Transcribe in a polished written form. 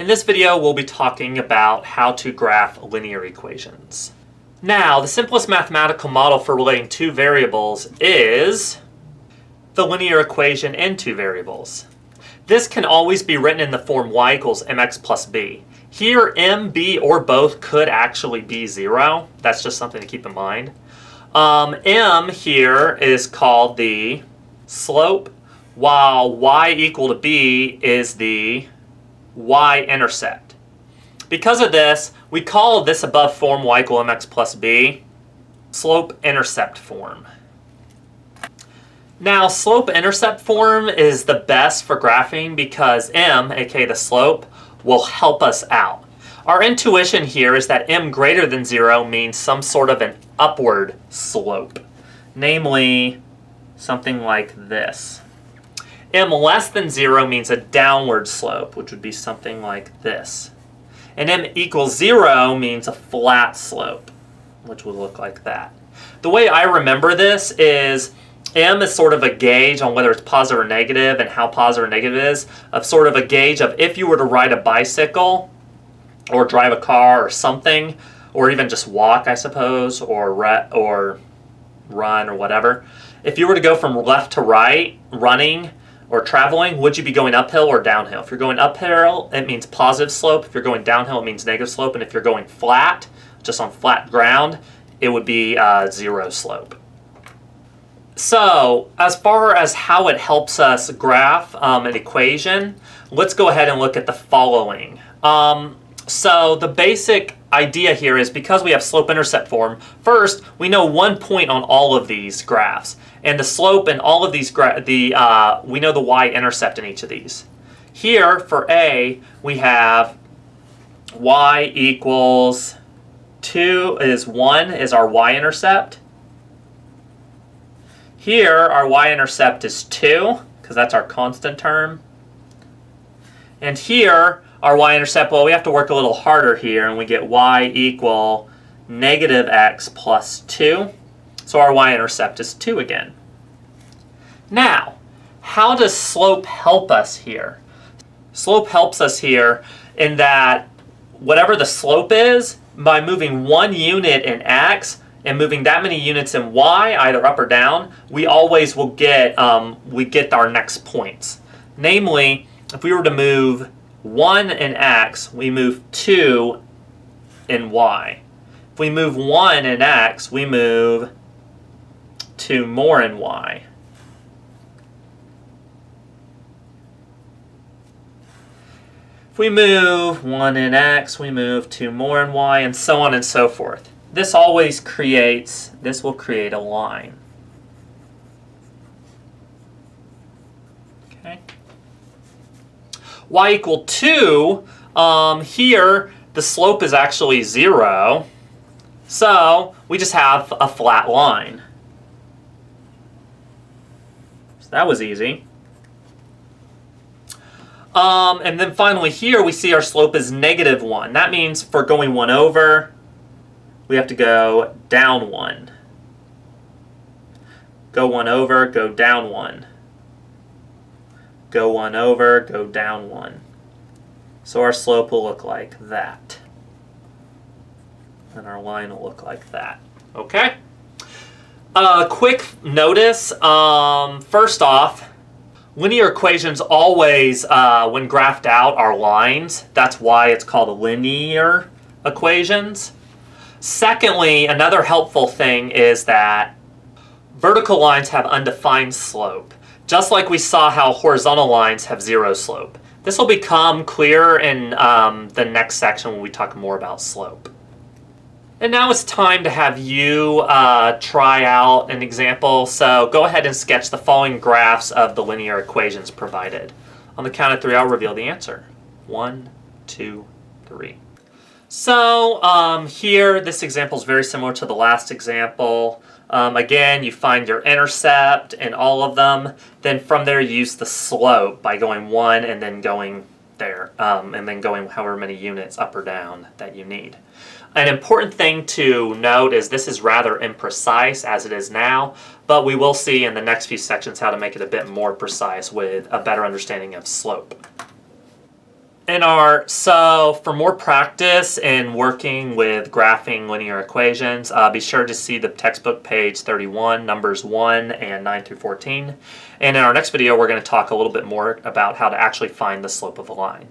In this video, we'll be talking about how to graph linear equations. Now, the simplest mathematical model for relating two variables is the linear equation in two variables. This can always be written in the form y equals mx plus b. Here, m, b, or both could actually be 0. That's just something to keep in mind. M here is called the slope, while y equal to b is the y-intercept. Because of this, we call this above form y equal mx plus b slope-intercept form. Now, slope-intercept form is the best for graphing because m, aka the slope, will help us out. Our intuition here is that m greater than 0 means some sort of an upward slope, namely something like this. M less than 0 means a downward slope, which would be something like this. And m equals 0 means a flat slope, which would look like that. The way I remember this is m is sort of a gauge on whether it's positive or negative and how positive or negative it is, of sort of a gauge of if you were to ride a bicycle or drive a car or something, or even just walk, I suppose, or run or whatever. If you were to go from left to right, running or traveling, would you be going uphill or downhill? If you're going uphill, it means positive slope. If you're going downhill, it means negative slope. And if you're going flat, just on flat ground, it would be 0 slope. So, as far as how it helps us graph an equation, let's go ahead and look at the following. So, the basic idea here is because we have slope-intercept form, first, we know one point on all of these graphs. And the slope in all of these, we know the y-intercept in each of these. Here, for A, we have y equals 2 is 1 is our y-intercept. Here, our y-intercept is 2, because that's our constant term. And here, our y-intercept, well, we have to work a little harder here, and we get y equal negative x plus 2. So our y-intercept is 2 again. Now, how does slope help us here? Slope helps us here in that whatever the slope is, by moving 1 unit in x and moving that many units in y, either up or down, we always will get our next points. Namely, if we were to move 1 in x, we move 2 in y. If we move 1 in x, we move 2 more in y. If we move 1 in x, we move 2 more in y, and so on and so forth. This will create a line. Okay. Y equal 2, here the slope is actually 0, so we just have a flat line. So that was easy. And then finally here we see our slope is negative 1. That means for going 1 over, we have to go down 1. Go 1 over, go down 1. Go 1 over, go down 1. So our slope will look like that. And our line will look like that. Okay? Quick notice. First off, linear equations always, when graphed out, are lines. That's why it's called linear equations. Secondly, another helpful thing is that vertical lines have undefined slope, just like we saw how horizontal lines have 0 slope. This will become clearer in the next section when we talk more about slope. And now it's time to have you try out an example. So go ahead and sketch the following graphs of the linear equations provided. On the count of 3, I'll reveal the answer. 1, 2, 3. So here, this example is very similar to the last example. Again, you find your intercept in all of them. Then from there, you use the slope by going 1 and then going there, and then going however many units up or down that you need. An important thing to note is this is rather imprecise as it is now, but we will see in the next few sections how to make it a bit more precise with a better understanding of slope. So for more practice in working with graphing linear equations, be sure to see the textbook page 31, numbers 1 and 9 through 14. And in our next video, we're going to talk a little bit more about how to actually find the slope of a line.